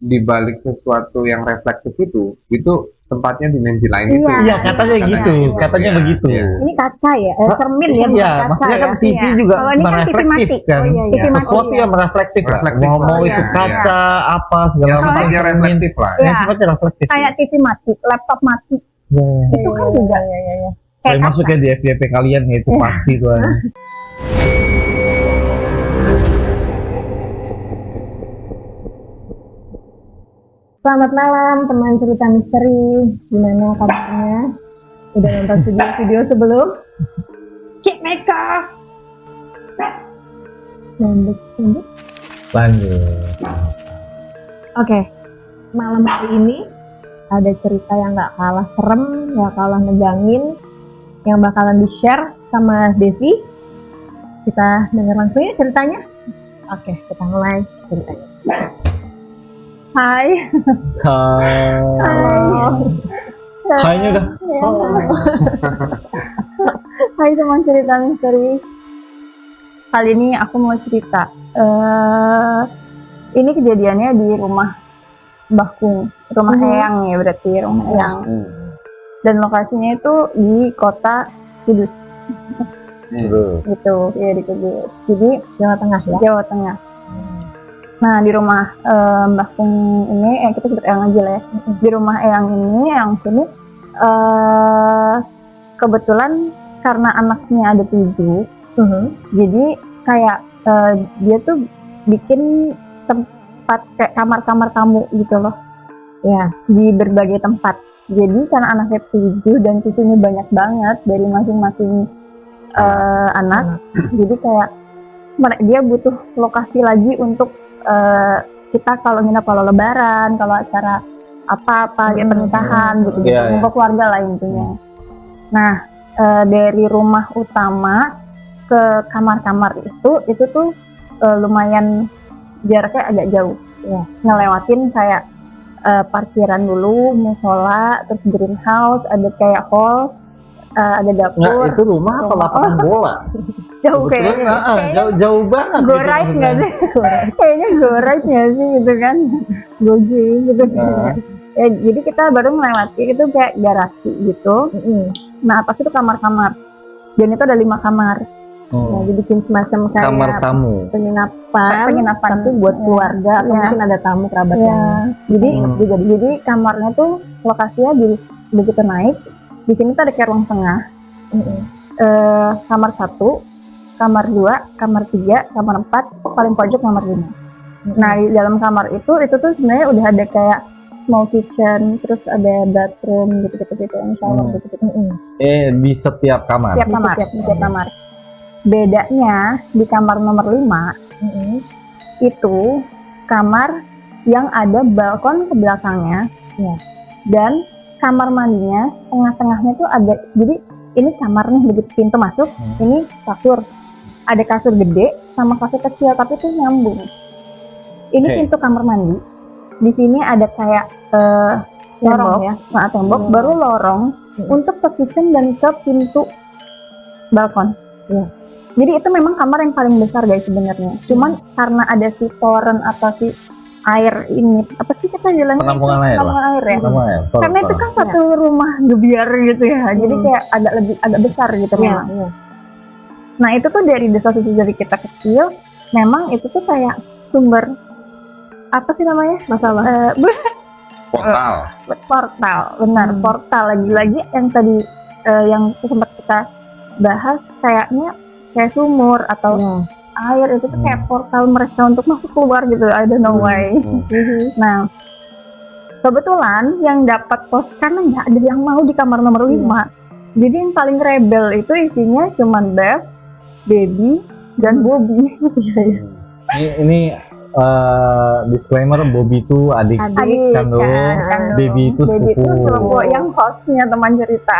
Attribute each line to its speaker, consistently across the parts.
Speaker 1: di balik sesuatu yang reflektif itu tempatnya dimensi lain
Speaker 2: Iya.
Speaker 1: itu.
Speaker 3: Iya, katanya gitu. Katanya
Speaker 1: Iya,
Speaker 3: begitu.
Speaker 1: iya.
Speaker 2: Ini kaca ya, cermin ya,
Speaker 3: Iya,
Speaker 2: bukan kaca
Speaker 3: maksudnya kan
Speaker 2: ya.
Speaker 3: TV
Speaker 2: Iya.
Speaker 3: juga
Speaker 2: Kalau ini kan TV
Speaker 3: mereflektif
Speaker 2: mati.
Speaker 3: kan.
Speaker 2: Oh, iya, iya.
Speaker 1: TV mati,
Speaker 3: Sesuatu
Speaker 2: iya.
Speaker 3: yang mereflektif lah.
Speaker 1: Reflektif
Speaker 3: Mau
Speaker 1: lah,
Speaker 3: itu
Speaker 1: iya.
Speaker 3: kaca apa segala
Speaker 1: Yang
Speaker 3: macam.
Speaker 1: sifatnya
Speaker 3: cermin.
Speaker 1: reflektif lah.
Speaker 2: Iya.
Speaker 3: Yang sifatnya reflektif.
Speaker 2: Kayak TV mati, laptop mati,
Speaker 3: Iya.
Speaker 2: itu kan juga.
Speaker 3: Saya
Speaker 2: Kayak
Speaker 3: masuk
Speaker 2: kaca.
Speaker 3: ya di FYP kalian ya, itu
Speaker 2: Iya.
Speaker 3: pasti tuh.
Speaker 2: Selamat malam teman cerita misteri, gimana kabarnya? Udah nonton video-video sebelum? Kingmaker. Lanjut.
Speaker 3: Lanjut.
Speaker 2: Oke, malam hari ini ada cerita yang gak kalah serem, gak kalah negangin, yang bakalan di-share sama Devi. Kita dengar langsung ya ceritanya. Oke, kita mulai ceritanya. Hai.
Speaker 3: Kayaknya udah.
Speaker 2: Hai teman cerita misteri. Kali ini aku mau cerita. Ini kejadiannya di rumah Mbah Kung, rumah Eyang ya, berarti rumah Eyang. Dan lokasinya itu di kota Kudus, gitu ya, di Kudus. Jadi Jawa Tengah ya. Jawa Tengah. Nah di rumah Mbah Kung ini, kita sebut Eyang aja lah ya. Di rumah Eyang ini, Eyang sini kebetulan karena anaknya ada 7, jadi kayak dia tuh bikin tempat kayak kamar-kamar tamu gitu loh ya, di berbagai tempat. Jadi karena anaknya 7 dan cucunya banyak banget dari masing-masing anak, jadi kayak dia butuh lokasi lagi untuk kita kalau nginep, kalau lebaran, kalau acara apa-apa kayak pernikahan gitu,
Speaker 3: Iya,
Speaker 2: untuk keluarga lah intinya. Nah dari rumah utama ke kamar-kamar itu tuh lumayan jaraknya agak jauh ya, ngelewatin kayak parkiran dulu, musola, terus greenhouse, ada kayak hall, ada
Speaker 3: Nggak,
Speaker 2: dapur.
Speaker 3: itu rumah apa lapangan bola?
Speaker 2: Jauh
Speaker 3: Kebetulan,
Speaker 2: kayaknya.
Speaker 3: jauh banget.
Speaker 2: Go
Speaker 3: gitu
Speaker 2: right
Speaker 3: maksudnya.
Speaker 2: nggak sih? Kayaknya go right nggak sih gitu kan? Goji gitu.
Speaker 3: Nah.
Speaker 2: Ya, jadi kita baru melewati itu kayak garasi gitu. Nah atas itu kamar-kamar. Dan itu ada 5 kamar. Nah, dibikin semacam kayak
Speaker 3: Kamar tamu.
Speaker 2: penginapan tuh buat keluarga, atau mungkin ada tamu kerabat yang. Jadi kamarnya tuh lokasinya di begitu naik. Di sini tuh ada kayak ruang tengah. Kamar 1, kamar 2, kamar 3, kamar 4, paling pojok kamar 5. Nah di dalam kamar itu tuh sebenarnya udah ada kayak small kitchen, terus ada bathroom gitu-gitu, shower gitu-gitu.
Speaker 3: Di setiap kamar.
Speaker 2: Di setiap kamar. Bedanya di kamar nomor 5 itu kamar yang ada balkon ke belakangnya, dan kamar mandinya tengah-tengahnya tuh ada. Jadi ini kamarnya begitu pintu masuk, ini kasur, ada kasur gede sama kasur kecil tapi tuh nyambung. Ini pintu kamar mandi. Di sini ada kayak lorong ya, tembok, baru lorong untuk ke kitchen dan ke pintu balkon. Jadi itu memang kamar yang paling besar guys sebenarnya. Cuman karena ada si toren atau si air ini, apa sih kita bilangnya?
Speaker 3: Penampungan air lah.
Speaker 2: Penampungan air ya. Karena itu kan satu rumah gebiar gitu ya. Jadi kayak agak besar gitu memang. Nah itu tuh dari desa-desa dari kita kecil, memang itu tuh kayak sumber apa sih namanya? Masalah. Portal, benar, portal. Lagi-lagi yang tadi yang sempat kita bahas, kayaknya kayak sumur atau air itu tuh kayak portal mereka untuk masuk keluar gitu. I don't know why. Nah kebetulan yang dapat pos, karena nggak ada yang mau di kamar nomor 5. Jadi yang paling rebel itu isinya cuman Bev, Baby, dan Bobby.
Speaker 3: Ini disclaimer, Bobby itu adik kandung, Baby itu sepupu.
Speaker 2: Yang hostnya teman cerita.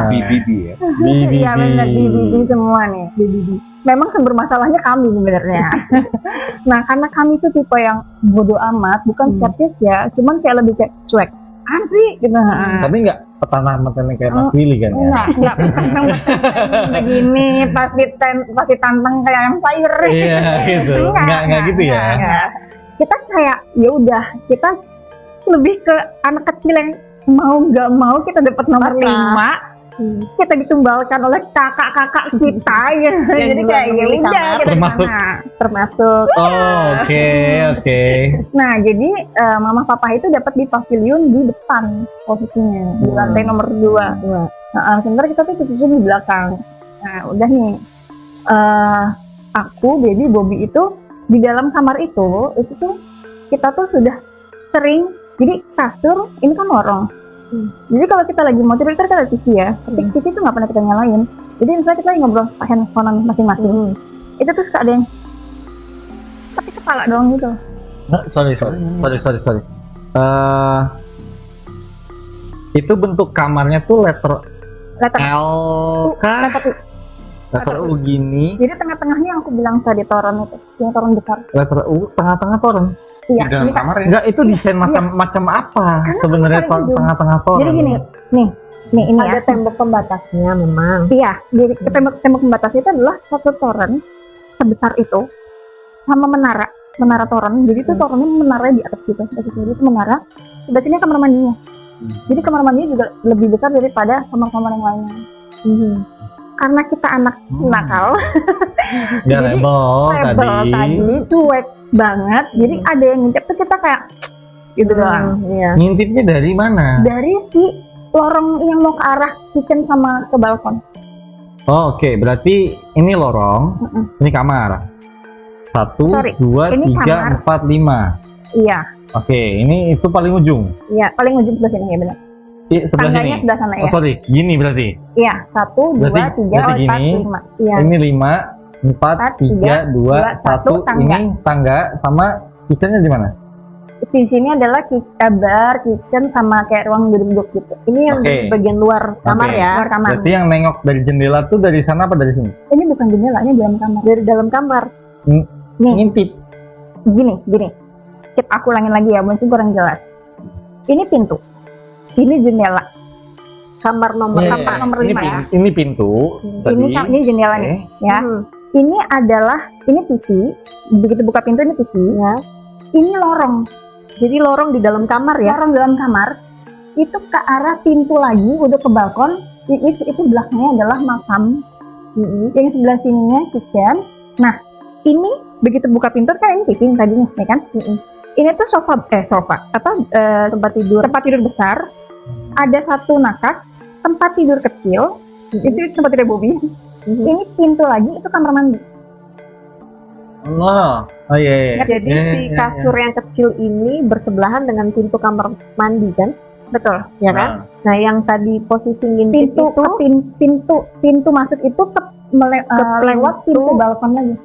Speaker 1: BBB ya.
Speaker 2: Iya benar, BBB semua nih. BBB. Memang sumber masalahnya kami sebenarnya. Nah karena kami tuh tipe yang bodoh amat, bukan skeptis ya, cuman kayak lebih kayak cuek. Antri gitu.
Speaker 3: Tapi nggak petana-petana kayak Mas Willy kan ya?
Speaker 2: Nggak begini pas ditantang kayak ayam sayur.
Speaker 3: Iya gitu, nggak gitu ya?
Speaker 2: kita kayak ya udah kita lebih ke anak kecil yang mau nggak mau kita dapat nomor
Speaker 4: Pasrah.
Speaker 2: 5, kita ditumbalkan oleh kakak-kakak kita ya. Jadi
Speaker 4: duluan
Speaker 2: kayak ya
Speaker 4: memilih
Speaker 2: udah
Speaker 4: kamar.
Speaker 2: kita di
Speaker 3: Termasuk-
Speaker 2: sana. Termasuk.
Speaker 3: Oh, oke.
Speaker 2: Nah, jadi mama papa itu dapat di pavilion di depan posisinya, di lantai nomor 2. Nah, sementara kita tuh posisi di belakang. Nah, udah nih. Aku, Baby, Bobby itu di dalam kamar itu tuh kita tuh sudah sering. Jadi kasur ini kan lorong. Jadi kalau kita lagi mau tidur kita ada TV ya, tapi TV itu nggak pernah kita nyalain. Jadi misalnya kita lagi ngobrol pakai handphone masing-masing, itu tuh suka ada yang tapi kepala doang gitu.
Speaker 3: Nah, sorry. Itu bentuk kamarnya tuh letter
Speaker 2: Letter
Speaker 3: L kah?
Speaker 2: letter
Speaker 3: Letter U gini,
Speaker 2: Jadi tengah-tengahnya yang aku bilang tadi toren itu, yang toren besar.
Speaker 3: letter U, tengah-tengah toren.
Speaker 1: Di
Speaker 2: Iya,
Speaker 1: dalam
Speaker 2: ini kan.
Speaker 1: kamar ya.
Speaker 3: Enggak, itu desain macam apa
Speaker 2: Karena
Speaker 3: sebenarnya
Speaker 2: kamar itu.
Speaker 3: tengah-tengah toren.
Speaker 2: Jadi gini, nih ini
Speaker 4: Ada
Speaker 2: ya.
Speaker 4: tembok pembatasnya memang.
Speaker 2: Iya, jadi tembok pembatasnya itu adalah satu toren sebesar itu sama menara toren. Jadi itu torennya menara di atas gitu. Jadi itu menara. Sebelah sini kamar mandinya. Jadi kamar mandinya juga lebih besar daripada kamar-kamar yang lainnya. Karena kita anak nakal,
Speaker 3: Nggak
Speaker 2: jadi
Speaker 3: rebel tadi.
Speaker 2: cuek banget. Jadi ada yang ngintip tuh kita kayak gitu doang.
Speaker 4: Iya.
Speaker 3: Ngintipnya dari mana?
Speaker 2: Dari si lorong yang mau ke arah kitchen sama ke balkon.
Speaker 3: Oh, oke, berarti ini lorong, ini kamar. 1,
Speaker 2: Sorry,
Speaker 3: 2,
Speaker 2: ini
Speaker 3: 3,
Speaker 2: kamar.
Speaker 3: 4, 5.
Speaker 2: Iya,
Speaker 3: Oke, ini itu paling ujung.
Speaker 2: iya paling ujung sebelah sini ya benar.
Speaker 3: Sebelah
Speaker 2: Tangganya
Speaker 3: sini.
Speaker 2: sebelah sana
Speaker 3: Oh,
Speaker 2: ya.
Speaker 3: sorry, gini berarti.
Speaker 2: Iya, 1, 2,
Speaker 3: Berarti-
Speaker 2: 3,
Speaker 3: berarti
Speaker 2: 4,
Speaker 3: gini.
Speaker 2: 5. Iya.
Speaker 3: Ini 5, 4, 3, 2, 1.
Speaker 2: tangga.
Speaker 3: Ini tangga sama kitchennya di mana?
Speaker 2: Di sini adalah bar, kitchen sama kayak ruang duduk gitu.
Speaker 4: Ini yang
Speaker 3: Oke.
Speaker 4: di bagian luar kamar
Speaker 3: Oke.
Speaker 4: ya.
Speaker 2: Luar kamar.
Speaker 3: Berarti yang nengok dari jendela tuh dari sana apa dari sini?
Speaker 2: Ini bukan jendela, ini dalam kamar.
Speaker 4: Dari dalam kamar.
Speaker 2: Nih,
Speaker 3: Ngintip.
Speaker 2: gini. Aku ulangin lagi ya, mungkin kurang jelas. Ini pintu. Ini jendela.
Speaker 4: Kamar nomor
Speaker 3: Iya,
Speaker 4: kamar
Speaker 2: nomor
Speaker 3: ini
Speaker 2: 5 ya.
Speaker 3: Ini pintu.
Speaker 2: Ini jendela nih, ya. Ini adalah TV. Begitu buka pintu ini TV.
Speaker 4: Ya.
Speaker 2: Ini lorong.
Speaker 4: Jadi lorong di dalam kamar ya.
Speaker 2: Lorong dalam kamar. Itu ke arah pintu lagi, udah ke balkon. Itu belakangnya adalah makam. Yang sebelah sininya kitchen. Nah, ini begitu buka pintu kan ini TV tadinya, ya kan? Ini tuh sofa, tempat tidur besar. Ada satu nakas, tempat tidur kecil. Itu tempat tidur Bobby. Ini pintu lagi, itu kamar mandi.
Speaker 3: Oh iya.
Speaker 4: Jadi si kasur yang kecil ini bersebelahan dengan pintu kamar mandi kan?
Speaker 2: Betul.
Speaker 4: Ya kan? Nah, yang tadi posisi ngintip
Speaker 2: Pintu
Speaker 4: itu
Speaker 2: pintu masuk itu lewat pintu balkon lagi.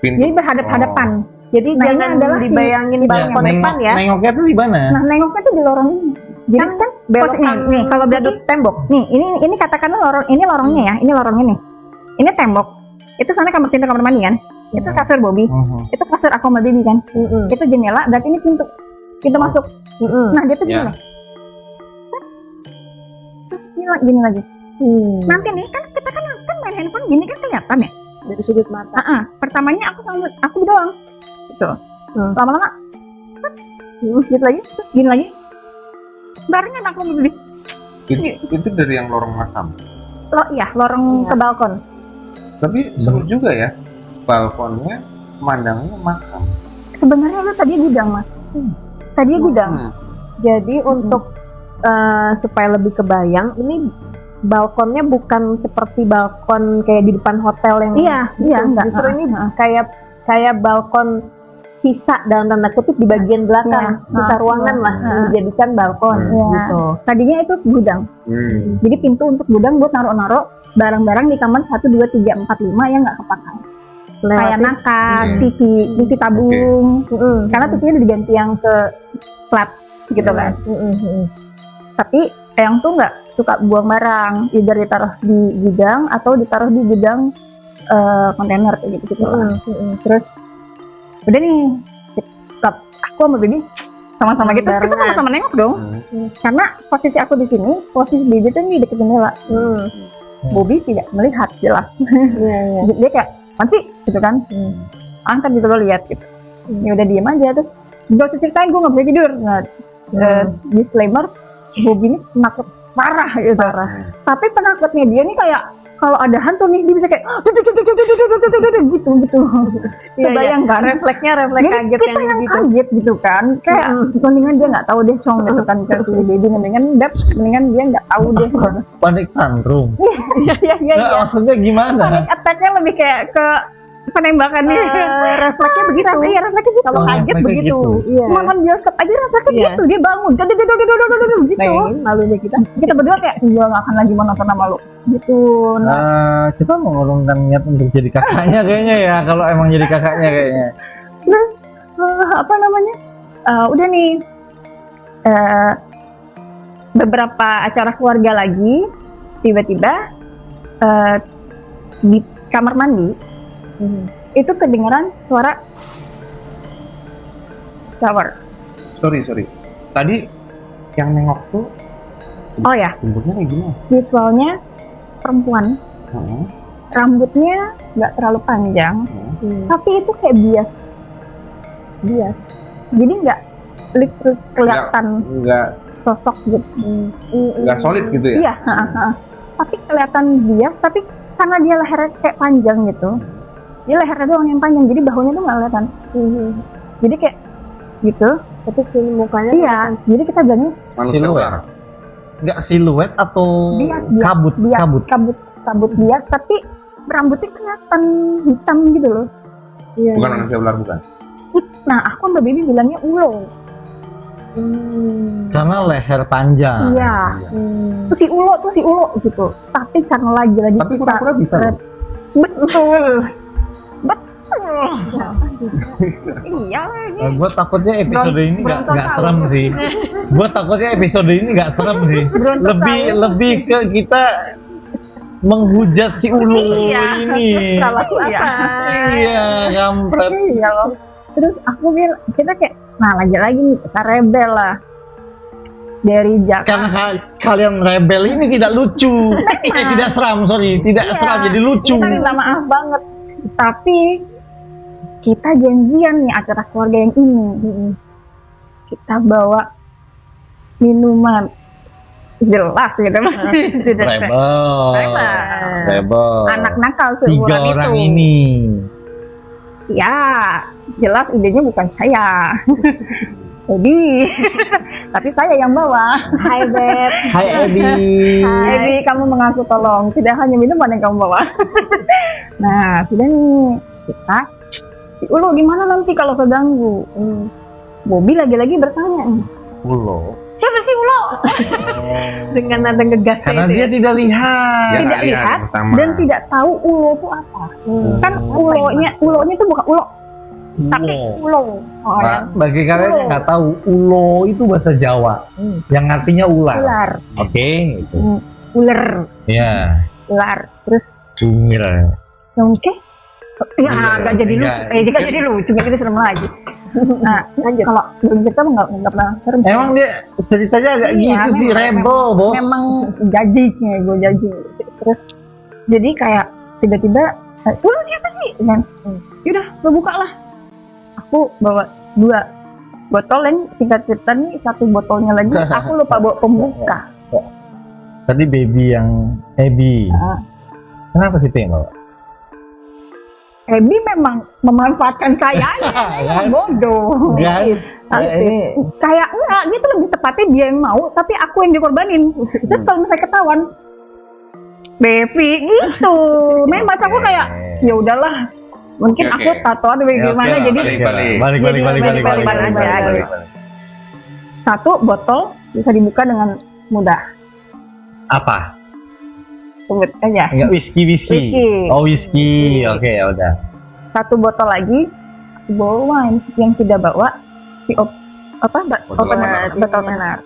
Speaker 2: Jadi berhadap-hadapan.
Speaker 4: jadi
Speaker 2: Nah, ini
Speaker 4: jangan
Speaker 2: adalah
Speaker 4: dibayangin balkon depan ya.
Speaker 3: Nengoknya tuh di mana?
Speaker 2: Nah, nengoknya tuh di lorong ini. Jadi kan
Speaker 4: Belokan
Speaker 2: nih, kalau berarti
Speaker 4: sudut tembok.
Speaker 2: nih, ini katakanlah ini lorongnya ya, ini lorongnya nih. Ini tembok. Itu sana pintu kamar mandi kan? Itu kasur Bobby. Itu kasur aku sama Baby kan? Itu jendela, berarti ini pintu masuk. Nah, dia tuh gini.
Speaker 1: Ya.
Speaker 2: Terus gini lagi. Nanti nih kan kita kan main handphone gini kan kelihatan ya.
Speaker 4: Dari sudut mata.
Speaker 2: Pertamanya aku doang. Gitu. Lama-lama gitu lagi, terus gini lagi. Barengan aku beli.
Speaker 1: Itu dari yang lorong makam.
Speaker 2: Lorong
Speaker 4: Iya.
Speaker 2: ke balkon.
Speaker 1: Tapi seru juga ya. Balkonnya memandangnya makam.
Speaker 2: Sebenarnya itu tadi gudang, Mas. Tadi gudang.
Speaker 4: Jadi untuk supaya lebih kebayang, ini balkonnya bukan seperti balkon kayak di depan hotel yang
Speaker 2: Iya, enggak.
Speaker 4: justru ini kayak balkon sisa dalam tanda kutip di bagian belakang, sisa ruangan lah dijadikan balkon gitu.
Speaker 2: Tadinya itu gudang. Jadi pintu untuk gudang buat naruh-naruh barang-barang di kamar 1, 2, 3, 4, 5 yang nggak kepakai. Kayak nakas, TV tabung. Karena TV-nya udah diganti yang ke flat gitu kan. Tapi Eyang tuh nggak suka buang barang, either ditaruh di gudang atau ditaruh di gudang kontainer kayak gitu lah. Terus udah nih, aku sama Baby sama-sama gitu, terus kita sama-sama nengok dong. Karena posisi aku di sini, posisi Baby tuh di dekat jendela. Bobby tidak melihat jelas. Dia kayak, "Apaan sih?" gitu kan. Angkat gitu lo lihat gitu. Ya udah diem aja tuh. gak usah ceritain, gue nggak bisa tidur. Nah, disclaimer, Bobby ini penakut parah gitu. Tapi penakutnya dia nih kayak kalau ada hantu nih dia bisa kayak gitu. Kebayang kan?
Speaker 4: Refleksnya refleks
Speaker 2: Jadi
Speaker 4: kaget
Speaker 2: kita yang
Speaker 4: gitu.
Speaker 2: kaget gitu kan, kayak mendingan dia nggak tahu deh cong gitu kan, kayak si baby mendingan dia nggak tahu deh.
Speaker 3: Panik tantrum.
Speaker 2: Iya.
Speaker 3: Nggak, maksudnya gimana?
Speaker 2: Panic attack-nya lebih kayak ke penembakannya.
Speaker 4: Refleksnya begitu.
Speaker 2: Iya, refleksnya gitu.
Speaker 4: Kalau
Speaker 3: Oh,
Speaker 4: kaget
Speaker 3: refleksnya
Speaker 4: begitu.
Speaker 3: gitu.
Speaker 4: Iya.
Speaker 2: Nonton bioskop aja refleksnya
Speaker 4: Iya.
Speaker 2: gitu, dia bangun gitu.
Speaker 4: Bayangin malunya kita.
Speaker 2: Kita berdua kayak gue gak akan lagi mau nonton sama lu gitu. Nah,
Speaker 3: Kita mengurungkan niat untuk jadi kakaknya kayaknya ya, kalau emang jadi kakaknya kayaknya.
Speaker 2: apa namanya? Udah nih beberapa acara keluarga lagi, tiba-tiba di kamar mandi itu kedengeran suara shower.
Speaker 1: Sorry. Tadi yang nengok tuh
Speaker 2: Oh ya,
Speaker 1: bentuknya kayak gimana?
Speaker 2: visualnya perempuan,
Speaker 1: Heeh.
Speaker 2: rambutnya nggak terlalu panjang, tapi itu kayak bias. Jadi nggak kelihatan
Speaker 1: Nggak
Speaker 2: sosok gitu.
Speaker 1: nggak solid gitu ya?
Speaker 2: Iya, tapi kelihatan bias, tapi karena dia lehernya kayak panjang gitu, dia lehernya doang yang panjang, jadi bahunya tuh nggak kelihatan. Jadi kayak gitu.
Speaker 4: Tapi sini mukanya
Speaker 2: Iya, jadi kita bilangnya
Speaker 1: Manusia
Speaker 3: Siluet.
Speaker 1: ular.
Speaker 3: Nggak siluet atau
Speaker 2: Bias. kabut bias, tapi rambutnya kelihatan hitam gitu loh.
Speaker 4: Iya.
Speaker 1: Bukan manusia ular, bukan?
Speaker 2: Nah, aku sama baby bilangnya ulo.
Speaker 3: karena leher panjang.
Speaker 2: Iya. Tuh si ulo gitu. Tapi karena lagi-lagi
Speaker 1: Tapi pura-pura bisa loh.
Speaker 2: betul. Iya lagi.
Speaker 3: Gue takutnya episode ini nggak
Speaker 2: Brontosaurus.
Speaker 3: serem sih. Gue takutnya episode ini nggak serem sih.
Speaker 2: Brontosaurus.
Speaker 3: Lebih ke kita menghujat si Ulu
Speaker 2: Iya.
Speaker 3: ini.
Speaker 2: Salah apa?
Speaker 3: Iya, kampret.
Speaker 2: Iya loh. Terus aku bilang, kita kayak, nah lagi-lagi nih, kita rebel lah. Dari Jakarta.
Speaker 3: Karena kalian rebel ini tidak lucu. Tidak seram, sorry. Tidak
Speaker 2: Iya,
Speaker 3: seram, jadi lucu.
Speaker 2: Kita minta maaf banget. Tapi, kita janjian nih acara keluarga yang ini. Kita bawa minuman. Jelas gitu. Sudah kayak,
Speaker 3: Rebel.
Speaker 2: anak nakal
Speaker 3: 3
Speaker 2: seumuran itu.
Speaker 3: orang ini.
Speaker 2: Ya, jelas idenya bukan saya. Jadi, tapi saya yang bawa. Hai Beb.
Speaker 3: Hai Ebi.
Speaker 2: Ebi, kamu mengaku tolong. Tidak hanya minuman yang kamu bawa. Nah, sudah nih. Kita, si Ulu gimana nanti kalau keganggu? Bobby lagi-lagi bertanya.
Speaker 3: Ulo.
Speaker 2: Siapa sih Ulo?
Speaker 4: Dengan nada ngegas
Speaker 3: Karena dia tidak lihat.
Speaker 1: Dia
Speaker 2: Tidak
Speaker 1: nggak
Speaker 2: lihat
Speaker 1: pertama.
Speaker 2: dan tidak tahu Ulo itu apa. Kan ulonya itu bukan ulo, tapi ulo. Oh,
Speaker 3: Nah, bagi kalian
Speaker 2: Ulo.
Speaker 3: yang nggak tahu, ulo itu bahasa Jawa, yang artinya ular.
Speaker 2: ular.
Speaker 3: Oke, gitu.
Speaker 2: Ular.
Speaker 3: Ya,
Speaker 2: Ular. Terus
Speaker 3: cumil.
Speaker 2: oke. Ya,
Speaker 3: Iya,
Speaker 2: nggak jadi lucu.
Speaker 3: enggak.
Speaker 2: Jika jadi lucu, jadi serem lagi. Nah, lanjut. Kalau belum cerita nggak pernah serem.
Speaker 3: Emang dia ceritanya agak
Speaker 2: Iya,
Speaker 3: gitu sih,
Speaker 2: memang-
Speaker 3: rebel, bos.
Speaker 2: Memang jajiknya, gue jajik. Terus, jadi kayak tiba-tiba, lu siapa sih? Dan, yaudah, lu buka lah. Aku bawa 2 botol yang singkat cerita nih, 1 botolnya lagi, aku lupa bawa pembuka.
Speaker 3: Tadi baby yang Ebi.
Speaker 2: Nah,
Speaker 3: Kenapa sih yang bawa?
Speaker 2: Ebi memang memanfaatkan saya aja,
Speaker 3: Kan?
Speaker 2: bodoh.
Speaker 3: Kan?
Speaker 2: Ini kayak enggak, gitu lebih tepatnya dia yang mau, tapi aku yang dikorbanin. Terus kalau misalnya ketahuan, Bevi gitu, memang aku kayak ya udahlah, mungkin
Speaker 1: Oke,
Speaker 2: aku
Speaker 1: oke.
Speaker 2: tatoan atau gimana,
Speaker 1: oke lah,
Speaker 2: jadi
Speaker 1: balik.
Speaker 2: 1 botol bisa dibuka dengan mudah.
Speaker 3: Apa?
Speaker 2: Sebut aja.
Speaker 3: Enggak whisky.
Speaker 2: Whisky.
Speaker 3: Oh, whisky. Oke, ya udah.
Speaker 2: 1 botol lagi, aku bawa wine yang tidak bawa si
Speaker 1: Botol opener.
Speaker 2: botol opener.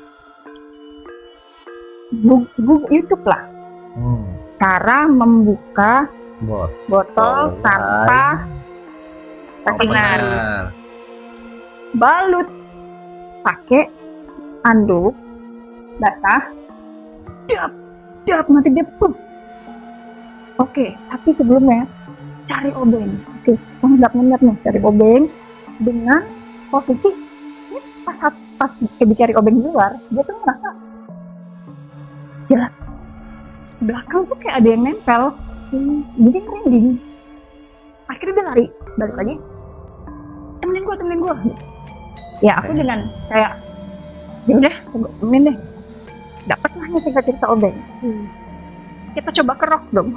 Speaker 2: YouTube lah cara membuka botol tanpa opener. Balut pakai anduk basah, jap nanti dia pup. Oke, tapi sebelumnya cari obeng. Oke, ngendap nih, cari obeng dengan posisi pas Ebi cari obeng di luar, dia tuh merasa jelas belakang tuh kayak ada yang nempel. Jadi merinding. Akhirnya dia lari balik lagi, temenin gue. Ya aku dengan kayak ya udah temenin deh, dapatlah nih cerita obeng. Kita coba kerok dong.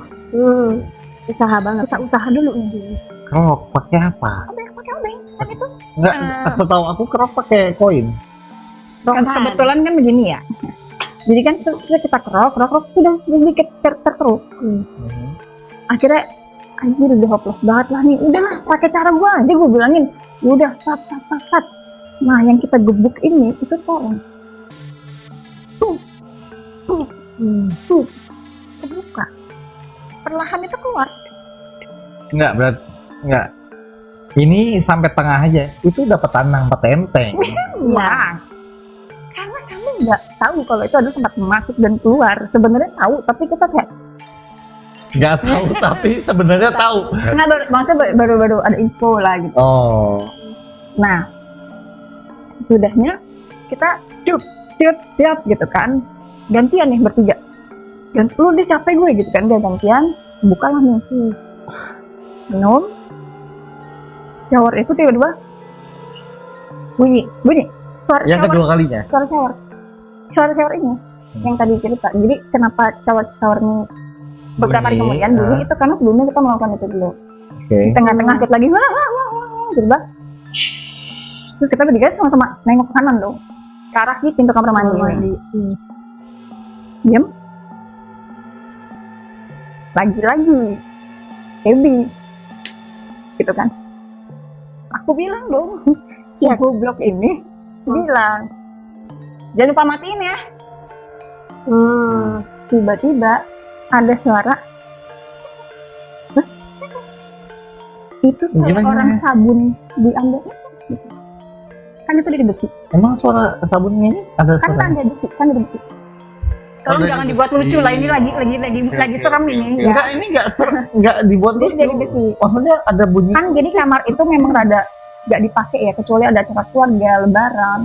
Speaker 4: Usaha banget.
Speaker 2: Kita usaha dulu nih.
Speaker 3: Kerok pakai apa?
Speaker 2: Pakai obeng kan itu.
Speaker 3: Enggak, setahu aku kerok pakai koin.
Speaker 2: Kan kebetulan kan begini ya. Jadi kan kita kerok sudah sedikit terkeruk. Akhirnya anjir udah hopeless banget lah nih. Udahlah pakai cara gua aja, gua bilangin. Udah sat. Nah yang kita gebuk ini itu korong. Tuh. Kebuka. Perlahan itu keluar.
Speaker 3: Enggak. Ini sampai tengah aja. Itu dapat tanang petenteng.
Speaker 2: Ya. Karena kami nggak tahu kalau itu adalah tempat masuk dan keluar. Sebenarnya tahu, tapi kita kayak
Speaker 3: Nggak tahu, tapi sebenarnya tahu.
Speaker 2: nah maksudnya baru ada info lah gitu.
Speaker 3: Oh.
Speaker 2: Nah, sudahnya kita siap gitu kan. Gantian nih bertiga. Dan lu dia capek gue gitu kan, dia gantian, bukalah nih. Minum. Shower itu tiba-tiba bunyi. Suara
Speaker 3: Yang
Speaker 2: shower.
Speaker 3: kedua kalinya.
Speaker 2: Suara shower ini yang tadi cerita. Jadi kenapa shower ini beberapa hari
Speaker 3: Bunyi,
Speaker 2: kemudian bunyi itu karena sebelumnya kita melakukan itu dulu.
Speaker 3: Oke.
Speaker 2: Di tengah-tengah kita lagi wah gitu bah. Terus kita bertiga sama-sama nengok ke kanan dong, ke arah pintu kamar mandi. Diam. Lagi Ebi gitu kan. Aku bilang dong, ya goblok ini bilang jangan lupa matiin ya. Tiba-tiba ada suara. Hah? Itu kayak
Speaker 3: Gimana?
Speaker 2: orang sabun diambil. Kan itu dari besi.
Speaker 3: Emang suara sabunnya ini ada
Speaker 2: Kan
Speaker 3: suara?
Speaker 2: ada besi, Tolong
Speaker 3: dari
Speaker 2: jangan
Speaker 3: besi.
Speaker 2: dibuat lucu lah, ini lagi serem ini.
Speaker 3: Enggak, ini enggak dibuat
Speaker 2: Jadi dari
Speaker 3: lucu.
Speaker 2: besi.
Speaker 3: Maksudnya ada bunyi.
Speaker 2: Kan jadi kamar itu memang rada nggak dipakai ya, kecuali ada acara keluarga, lebaran.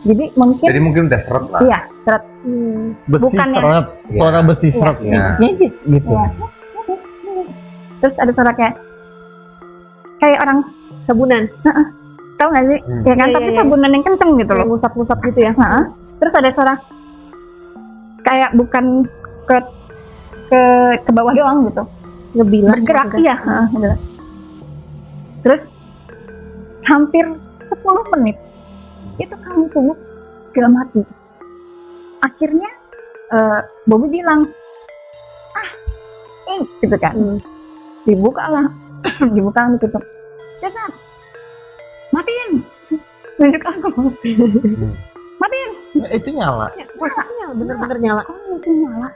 Speaker 2: Jadi mungkin
Speaker 1: udah seret lah.
Speaker 2: iya seret.
Speaker 3: Besi
Speaker 2: bukannya-
Speaker 3: seret, suara
Speaker 1: Iya.
Speaker 3: besi seret
Speaker 1: Iya.
Speaker 3: gitu.
Speaker 2: Ya. Terus ada suara kayak orang
Speaker 4: Sabunan.
Speaker 2: tahu nggak sih? Ya kan,
Speaker 4: Iya,
Speaker 2: tapi
Speaker 4: iya,
Speaker 2: sabunan yang kenceng gitu loh.
Speaker 4: Ngusap-ngusap gitu ya.
Speaker 2: Heeh. Terus ada suara kayak bukan ke bawah doang gitu.
Speaker 4: Ngebilas.
Speaker 2: Bergerak
Speaker 4: maksudnya.
Speaker 2: iya, gitu. Terus hampir 10 menit itu kami tunggu gak mati. Akhirnya Bobby bilang, gitu kan. Dibuka lah, ditutup. Cepat, matiin. Nunjuk aku. Matiin.
Speaker 3: Itu nyala.
Speaker 4: Posisinya bener-bener nyala.
Speaker 2: Kondisi nyala.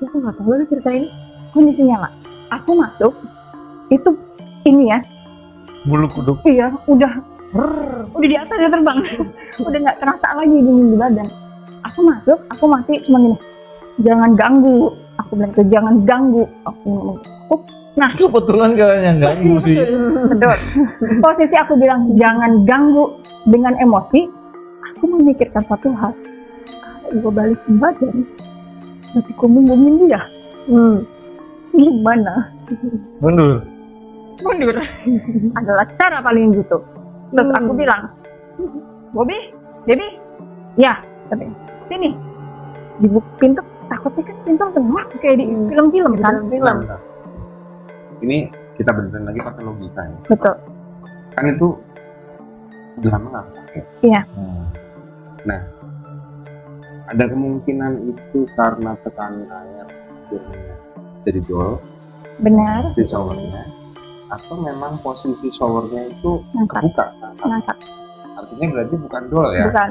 Speaker 4: Aku nggak tahu lu cerita ini.
Speaker 2: Kondisi nyala. Aku masuk, itu ini ya,
Speaker 3: Bulu kuduk.
Speaker 2: iya udah di atas dia terbang. Udah nggak terasa lagi dingin di badan. Aku masuk, aku masih cuma gini, jangan ganggu. Aku bilang itu jangan ganggu. Aku
Speaker 3: Kebetulan kalian yang ganggu sih.
Speaker 2: betul. Posisi aku bilang jangan ganggu dengan emosi. Aku memikirkan satu hal. Kalau gue balik ke badan, nanti gue ngomongin dia. Gimana?
Speaker 3: Mundur.
Speaker 2: Adalah cara paling gitu. Terus aku bilang, Bobby, Debbie, ya, katanya, sini. Dibuka pintu, takutnya kan pintu langsung wah kayak di film-film kan.
Speaker 1: Nah, ini kita benerin lagi pakai logika ya.
Speaker 2: Betul.
Speaker 1: Kan itu udah lama nggak pakai.
Speaker 2: Iya.
Speaker 1: Nah, ada kemungkinan itu karena tekanan air akhirnya jadi jol
Speaker 2: Benar.
Speaker 1: di showernya, atau memang posisi showernya itu
Speaker 2: Ngangkat.
Speaker 1: kebuka.
Speaker 2: Ngangkat.
Speaker 1: Artinya berarti bukan dol ya.
Speaker 2: Bukan.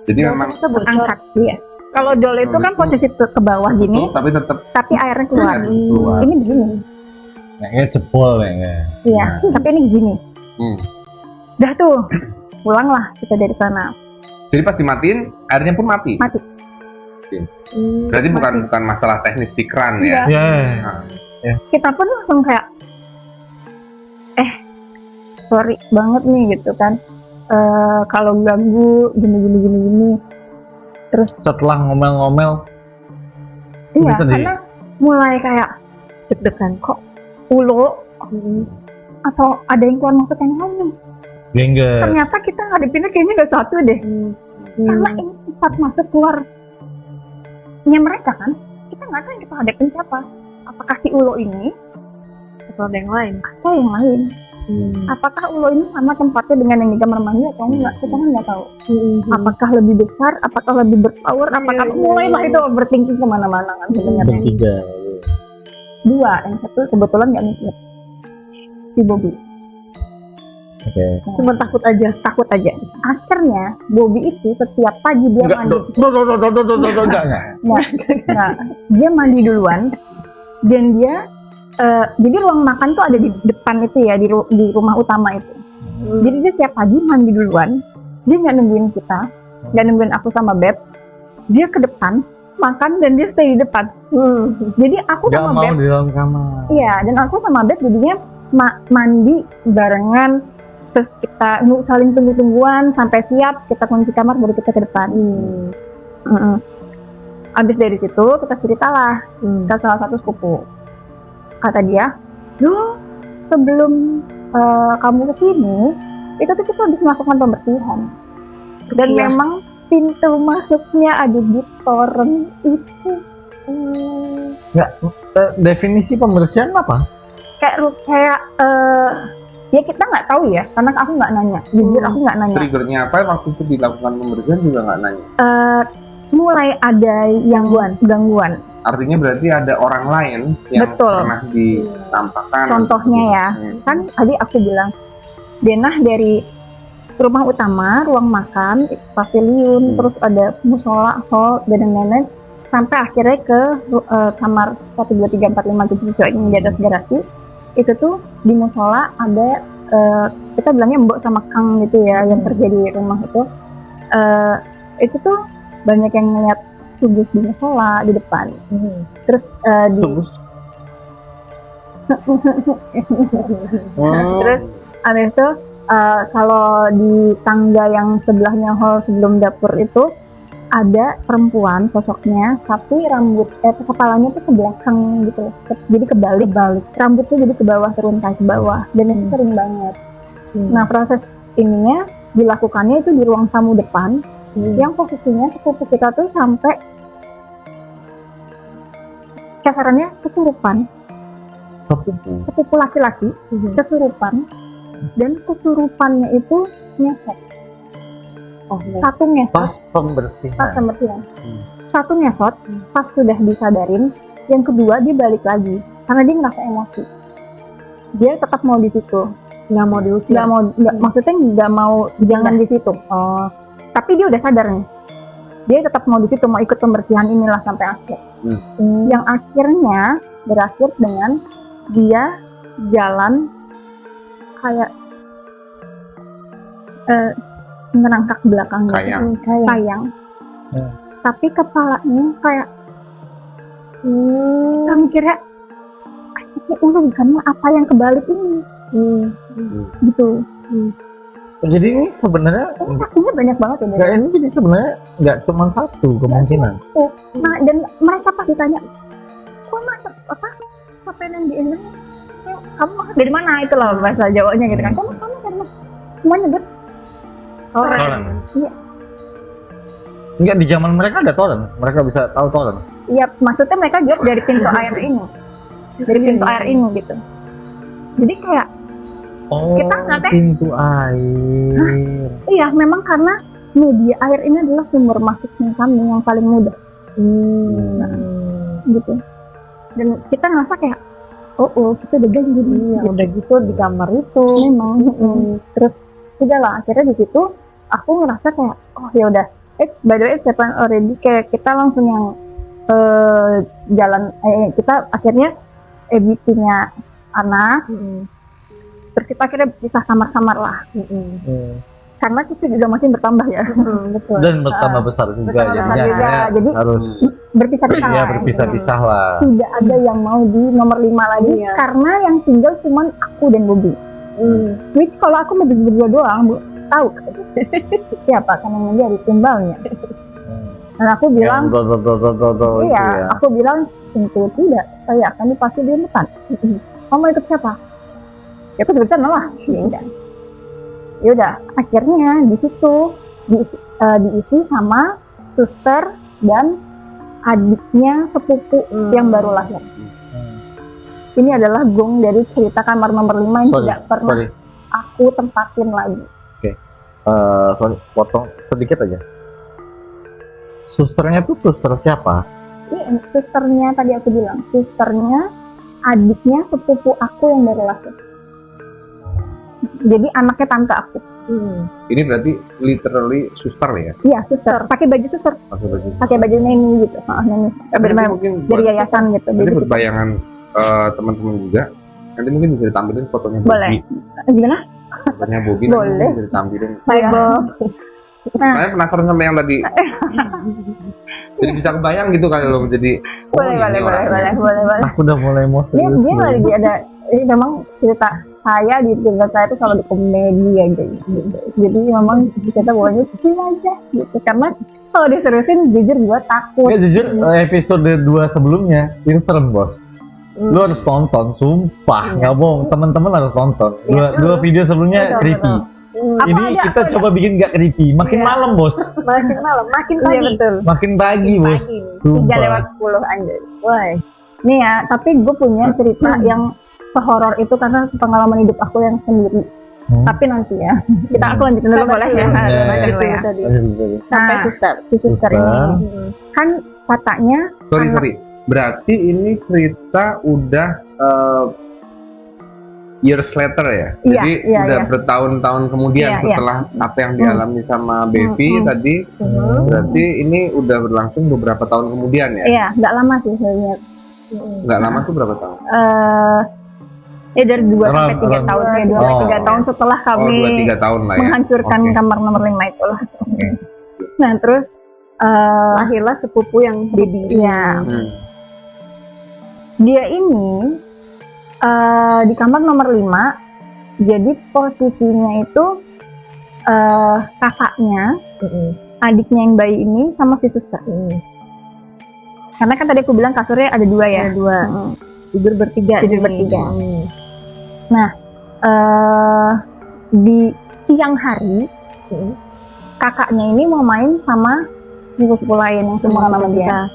Speaker 1: Jadi memang
Speaker 2: Angkat. Iya. Kalau jol itu kan posisi ke bawah gini,
Speaker 1: tapi tetap
Speaker 2: tapi airnya keluar.
Speaker 1: keluar.
Speaker 2: Ini begini.
Speaker 3: Kayaknya jebol kayaknya.
Speaker 2: Iya. Tapi ini begini.
Speaker 1: Hmm.
Speaker 2: Dah tuh. Pulanglah kita dari sana.
Speaker 1: Jadi pas dimatiin airnya pun mati.
Speaker 2: Mati.
Speaker 1: Berarti bukan masalah teknis di keran ya.
Speaker 2: Iya.
Speaker 3: Ya.
Speaker 1: Nah,
Speaker 2: Kita pun langsung kayak sorry banget nih gitu kan. kalau ganggu gini. Terus
Speaker 3: Setelah ngomel-ngomel,
Speaker 2: iya,
Speaker 3: Bisa
Speaker 2: karena mulai kayak deg-degan kok ulo atau ada yang keluar masuk yang lain.
Speaker 3: gengger.
Speaker 2: Ternyata kita ngadepinnya kayaknya gak satu deh. Karena ini sifat masuk keluarnya mereka kan. Kita nggak tahu yang kita hadapin siapa. Apakah si ulo ini
Speaker 4: atau ada yang lain.
Speaker 2: atau yang lain? Apakah ulo ini sama tempatnya dengan yang di kamar mandi atau enggak? Kita kan nggak tahu. Apakah lebih besar? Apakah lebih berpower? Apakah mulailah itu overthinking kemana-mana kan sebenarnya.
Speaker 3: Bertiga.
Speaker 2: Dua, yang satu kebetulan nggak mikir. Si Bobby.
Speaker 3: Oke.
Speaker 4: Cuma takut aja.
Speaker 2: Akhirnya Bobby itu setiap pagi dia mandi. Nah, dia mandi duluan dan dia jadi ruang makan tuh ada di depan itu ya, di rumah utama itu. Jadi dia setiap pagi mandi duluan, dia nggak nungguin kita, nggak nungguin aku sama Beb, dia ke depan makan dan dia stay di depan. Jadi aku
Speaker 3: Gak
Speaker 2: sama
Speaker 3: mau
Speaker 2: Beb,
Speaker 3: di dalam kamar.
Speaker 2: iya, dan aku sama Beb jadinya mandi barengan, terus kita saling tungguan sampai siap, kita kunci kamar baru kita ke depan. Abis dari situ kita ceritalah ke salah satu sepupu. Kata dia, sebelum kamu kesini, itu tuh kita habis melakukan pembersihan. Dan
Speaker 4: Iya.
Speaker 2: memang pintu masuknya ada di toren itu.
Speaker 3: Definisi pembersihan apa?
Speaker 2: Kayak ya kita nggak tahu ya, karena aku nggak nanya. Jujur aku nggak nanya.
Speaker 1: Triggernya apa waktu itu dilakukan pembersihan juga nggak nanya.
Speaker 2: Mulai ada yang gangguan.
Speaker 1: Artinya berarti ada orang lain yang
Speaker 2: Betul.
Speaker 1: pernah ditampakkan.
Speaker 2: Contohnya ya, kan tadi aku bilang denah dari rumah utama, ruang makan, pavilion, terus ada musola, hall, dan lain-lain, sampai akhirnya ke kamar 1, 2, 3, 4, 5 gitu yang di atas garasi. Itu tuh di musola ada kita bilangnya mbok sama kang gitu ya, yang kerja di rumah itu. Itu tuh banyak yang ngeliat sugus di musola di depan. Terus di terus abis itu kalau di tangga yang sebelahnya hall sebelum dapur itu ada perempuan sosoknya, tapi kepalanya tuh ke belakang gitu, jadi kebalik, rambutnya jadi ke bawah turun ke bawah, dan itu sering banget. Nah proses ininya dilakukannya itu di ruang tamu depan, yang posisinya sepupu kita tuh sampai kasarannya kesurupan. Sepupu laki-laki kesurupan, dan kesurupannya itu ngesot. Satu ngesot
Speaker 3: Pas pembersihan.
Speaker 2: Satu ngesot pas sudah disadarin, yang kedua dia balik lagi karena dia ngerasa emosi. Dia tetap mau di situ,
Speaker 4: Nggak mau diusir.
Speaker 2: maksudnya nggak mau jangan di situ. Tapi dia udah sadar nih, dia tetap mau di situ, mau ikut pembersihan inilah sampai akhir. Yang akhirnya berakhir dengan dia jalan kayak merangkak belakang kayang. Tapi kepalanya kayak kita mikirnya karena apa yang kebalik ini gitu.
Speaker 3: Jadi ini sebenarnya
Speaker 2: Saksinya banyak banget ya.
Speaker 3: nggak, ini jadi sebenarnya nggak cuma satu kemungkinan.
Speaker 2: Nah, dan mereka pasti tanya, kok masak apa yang di Indonesia? Kamu masak dari mana? Itu loh bahasa Jawanya gitu kan. Kamu dari mana? Semua nyebut
Speaker 3: Toren.
Speaker 2: Iya.
Speaker 3: Enggak, di zaman mereka ada toren. Mereka bisa tahu toren.
Speaker 2: Iya, maksudnya mereka jawab dari pintu air ini. Dari pintu air ini gitu. Jadi kayak kita nggak teh.
Speaker 3: Pintu air.
Speaker 2: Iya, memang karena media air ini adalah sumber masuknya kami yang paling mudah. Gitu. Dan kita ngerasa kayak, kita udah ganggu dia.
Speaker 4: Udah gitu di kamar itu.
Speaker 2: Memang. Terus udahlah, akhirnya di situ aku ngerasa kayak, ya udah. By the way, it's happened already. Kayak kita langsung yang jalan. Kita akhirnya punya anak. Terus kita akhirnya pisah kamar-kamar lah. Karena kita juga makin bertambah ya.
Speaker 4: Betul.
Speaker 3: Dan bertambah besar juga.
Speaker 2: bertambah besar juga. Jadi
Speaker 3: harus
Speaker 2: berpisah-pisah lah.
Speaker 3: berpisah-pisah lah.
Speaker 2: Tidak ada yang mau di nomor 5 lagi. Karena yang tinggal cuman aku dan Bobby. Which kalau aku mau berdua doang, tahu siapa kan yang menjadi tumbalnya. Dan aku bilang,
Speaker 3: Yang
Speaker 2: iya, aku bilang tentu tidak, saya akan dipasang di depan. Kamu ikut siapa? Ya aku ikut sana lah. Ya udah, akhirnya di situ diisi sama suster dan adiknya sepupu yang baru lahir. Ini adalah gong dari cerita kamar nomor 5 yang tidak pernah aku tempatin lagi.
Speaker 3: Potong sedikit aja. Susternya tuh suster siapa?
Speaker 2: Ini susternya tadi aku bilang, susternya adiknya sepupu aku yang baru lahir. Jadi anaknya tante aku.
Speaker 1: Ini berarti literally suster ya?
Speaker 2: Iya, suster. Pakai baju suster. Pakai baju neni gitu. Neni.
Speaker 1: Nanti mungkin
Speaker 2: Dari yayasan gitu.
Speaker 1: nanti
Speaker 2: Jadi
Speaker 1: buat bayangan teman-teman juga. Nanti mungkin bisa ditampilin fotonya
Speaker 2: boleh.
Speaker 1: Bobby.
Speaker 2: Gimana?
Speaker 1: Fotonya Bobby
Speaker 2: Boleh.
Speaker 1: nanti bisa ditampilin.
Speaker 2: Saya
Speaker 1: Saya penasaran sama yang tadi. Jadi bisa kebayang gitu kalau lo jadi.
Speaker 2: boleh.
Speaker 3: Aku udah mulai emosi.
Speaker 2: Dia lagi ada. Ini memang cerita saya di cerita saya itu selalu komedi aja gitu. Jadi memang kita bawanya kecil aja gitu. Karena kalau diserusin jujur gue takut.
Speaker 3: Ya jujur episode 2 sebelumnya itu serem bos. Lu harus tonton, sumpah nggak bohong. Teman-teman harus tonton. Dua video sebelumnya creepy. Ini kita coba bikin nggak creepy. Makin malam bos.
Speaker 4: Makin malam, makin pagi.
Speaker 2: Iya betul.
Speaker 3: Makin pagi bos.
Speaker 2: 3:10 anjay. Woi. Nih ya, tapi gue punya cerita yang sehoror itu karena pengalaman hidup aku yang sendiri. Tapi nanti ya, aku lanjutin dulu boleh ya? Lanjutin dulu ya.
Speaker 4: Sampai suster.
Speaker 2: Si suster ini kan katanya.
Speaker 1: Sorry. Berarti ini cerita udah years later ya?
Speaker 2: Iya,
Speaker 1: Jadi
Speaker 2: iya,
Speaker 1: udah
Speaker 2: iya.
Speaker 1: bertahun-tahun kemudian
Speaker 2: Iya,
Speaker 1: setelah apa yang dialami sama Bevi tadi. Berarti ini udah berlangsung beberapa tahun kemudian ya?
Speaker 2: Iya, nggak lama sih sebenarnya.
Speaker 1: Nggak lama tuh berapa tahun?
Speaker 2: Ya dari 2 sampai 3 tahun ya, 2 sampai 3 tahun setelah kami
Speaker 1: 2-3 tahun lah ya?
Speaker 2: menghancurkan
Speaker 1: Oke.
Speaker 2: kamar nomor 5 itulah. Nah terus
Speaker 4: Lahirlah sepupu yang baby.
Speaker 2: ya
Speaker 1: Hmm.
Speaker 2: dia ini di kamar nomor 5, jadi posisinya itu kakaknya, adiknya yang bayi ini sama si suster. Karena kan tadi aku bilang kasurnya ada 2 ya.
Speaker 4: Ada 2. Tidur bertiga.
Speaker 2: Tidur bertiga. Nah, di siang hari, kakaknya ini mau main sama sepupu lain yang seumuran sama dia.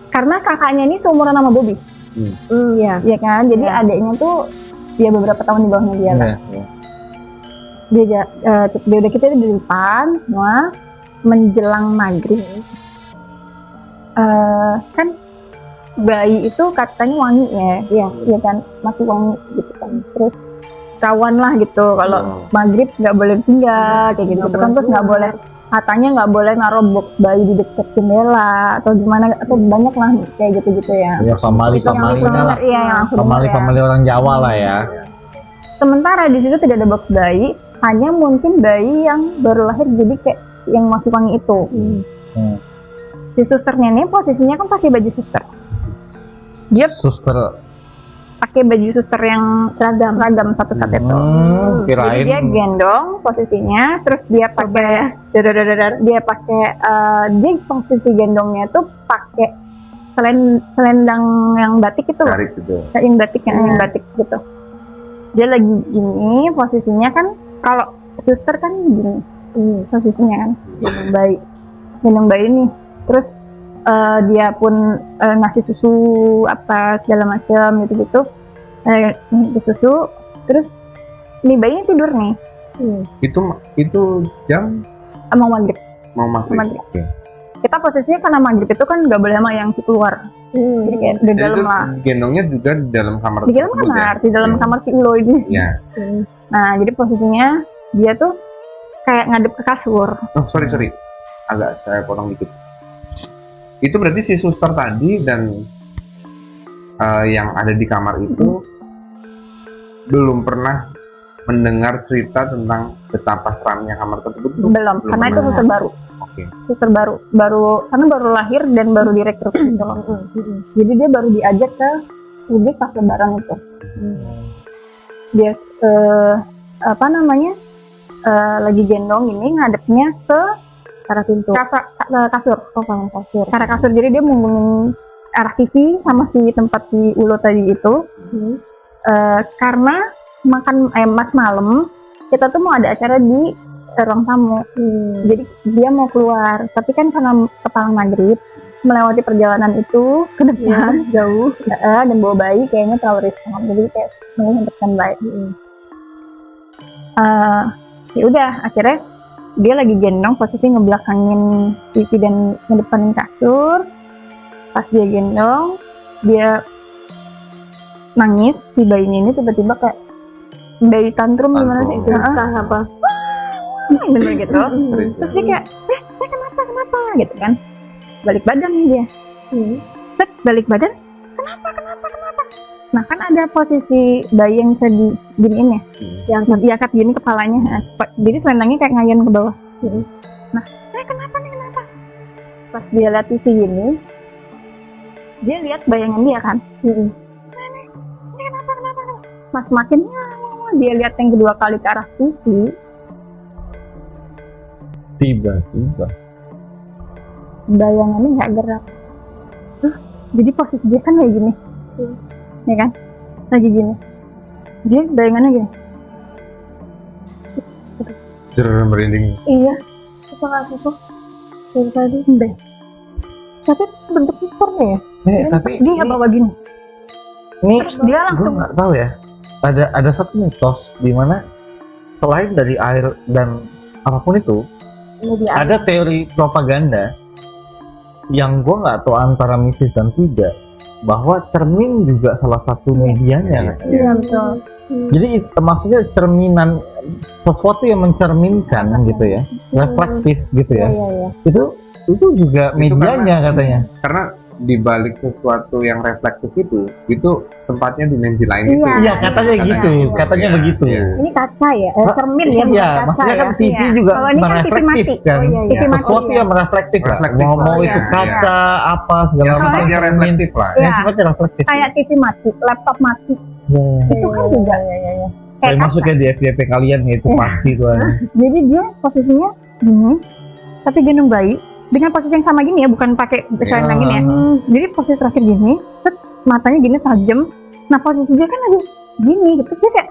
Speaker 2: Karena kakaknya ini seumuran sama Bobby.
Speaker 4: Iya.
Speaker 2: Iya kan? Jadi adiknya tuh ya beberapa tahun di bawahnya dia lah. Dia udah kita di depan semua menjelang maghrib. Kan bayi itu katanya wangi ya, iya kan, masih wangi gitu kan. Terus rawan lah gitu kalau maghrib nggak boleh tinggal kayak gitu kan, terus nggak boleh, katanya nggak boleh naruh box bayi di dekat jendela atau gimana, atau banyak lah kayak gitu ya.
Speaker 3: Ya famalinya lah.
Speaker 2: Iya, yang aku dengar ya.
Speaker 3: Famali orang Jawa lah ya.
Speaker 2: Sementara di situ tidak ada box bayi, hanya mungkin bayi yang baru lahir, jadi kayak yang masih wangi itu. Si susternya nih posisinya kan pakai baju suster. Dia
Speaker 3: Suster
Speaker 2: pakai baju suster yang seragam satu set itu. Jadi
Speaker 3: kirain
Speaker 2: dia gendong posisinya, terus dia pakai dia posisi gendongnya tuh pakai selendang yang batik itu.
Speaker 1: Cari gitu.
Speaker 2: Yang batik yang batik gitu. Dia lagi gini posisinya kan, kalau suster kan gini posisinya kan, gendong bayi nih. Terus dia pun ngasih susu apa segala macam gitu ngasih susu, terus nih bayinya tidur nih.
Speaker 1: Itu jam
Speaker 2: Mau maghrib.
Speaker 1: maghrib. Oke.
Speaker 2: Kita posisinya karena maghrib itu kan nggak boleh sama yang keluar. Jadi kayak di
Speaker 1: Dan
Speaker 2: dalam
Speaker 1: itu
Speaker 2: lah.
Speaker 1: gendongnya juga di dalam kamar.
Speaker 2: Di dalam
Speaker 1: tersebut
Speaker 2: kamar,
Speaker 1: ya?
Speaker 2: di dalam kamar si Ulo ini.
Speaker 1: Ya.
Speaker 2: Nah, jadi posisinya dia tuh kayak ngadep ke kasur.
Speaker 1: Oh, sorry. Agak saya potong dikit. Itu berarti si suster tadi dan yang ada di kamar itu belum pernah mendengar cerita tentang betapa seramnya kamar tersebut.
Speaker 2: Belum, karena itu suster baru.
Speaker 1: Oke.
Speaker 2: Suster baru karena baru lahir dan baru direkrut gitu loh. Jadi dia baru diajak ke UG pas lebaran itu. Dia lagi gendong ini ngadepnya ke
Speaker 4: arah pintu.
Speaker 2: kasur.
Speaker 4: Oh, kalau kasur.
Speaker 2: Ke arah kasur, jadi dia menghubungin arah TV sama si tempat di ulo tadi itu. Karena makan mas malam kita tuh mau ada acara di ruang tamu. Jadi dia mau keluar, tapi kan karena kepala maghrib melewati perjalanan itu ke depan jauh dan bawa bayi kayaknya terlalu riskan, jadi kayak menghentikan bayi. Ya udah, akhirnya dia lagi gendong, posisi ngebelakangin TV dan ngedepanin kasur. Pas dia gendong, dia nangis, si bayinya ini tiba-tiba kayak bayi tantrum gimana sih?
Speaker 4: Susah apa?
Speaker 2: Bener gitu. Terus dia kayak, kenapa gitu kan? Balik badan nih dia. Set, balik badan. Kenapa? Nah kan ada posisi bayi yang bisa diginiin ya, yang diangkat gini kepalanya. Nah, jadi selendangnya kayak ngayun ke bawah. Nah, kenapa? Pas dia lihat TV gini, dia lihat bayangan dia kan. Ini kenapa? Mas makin dia lihat yang kedua kali ke arah TV.
Speaker 3: Tiba-tiba
Speaker 2: Bayangannya nggak gerak. Jadi posisi dia kan kayak gini, ya kan? Lagi gini. Dia bayangannya gini.
Speaker 1: Merinding.
Speaker 2: Iya. Itu nggak itu. Dari tadi deh. Tapi bentuk susternya ya.
Speaker 3: tapi
Speaker 2: Dia bawa gini.
Speaker 3: ini
Speaker 2: Terus dia
Speaker 3: gue
Speaker 2: langsung.
Speaker 3: nggak tahu ya. Ada satu mitos di mana selain dari air dan apapun itu, ada teori propaganda yang gue nggak tahu antara mistis dan tidak, bahwa cermin juga salah satu medianya.
Speaker 2: Iya betul.
Speaker 3: Jadi maksudnya cerminan, sesuatu yang mencerminkan gitu ya, reflektif gitu ya. Itu juga
Speaker 1: Itu
Speaker 3: medianya katanya.
Speaker 1: Karena di balik sesuatu yang reflektif itu tempatnya dimensi lain itu.
Speaker 3: Iya, katanya gitu, katanya
Speaker 1: Iya,
Speaker 3: begitu.
Speaker 1: iya.
Speaker 2: Ini kaca ya, cermin ya,
Speaker 3: Iya,
Speaker 2: bukan kaca
Speaker 3: maksudnya kan
Speaker 2: ya.
Speaker 3: TV
Speaker 2: Iya.
Speaker 3: juga
Speaker 2: Kalau ini kan TV
Speaker 3: mereflektif
Speaker 2: mati.
Speaker 3: kan.
Speaker 2: TV mati,
Speaker 3: Sesuatu
Speaker 2: ya.
Speaker 3: yang mereflektif lah.
Speaker 1: Reflektif
Speaker 3: Mau
Speaker 1: lah,
Speaker 3: itu
Speaker 1: iya.
Speaker 3: kaca apa segala
Speaker 1: Yang
Speaker 3: macam.
Speaker 1: sifatnya reflektif lah.
Speaker 2: Iya.
Speaker 3: Yang sifatnya reflektif.
Speaker 2: Kayak TV mati, laptop mati,
Speaker 3: Ya.
Speaker 2: itu kan juga.
Speaker 3: Saya
Speaker 2: Kayak kaca.
Speaker 3: masuknya di FYP kalian ya, itu
Speaker 2: Iya.
Speaker 3: pasti tuh.
Speaker 2: Jadi dia posisinya gini, tapi gendong bayi dengan posisi yang sama gini ya, bukan pakai selendang gini ya. Jadi posisi terakhir gini, set, matanya gini tajam. Nah posisi dia kan lagi gini, gitu. Dia kayak,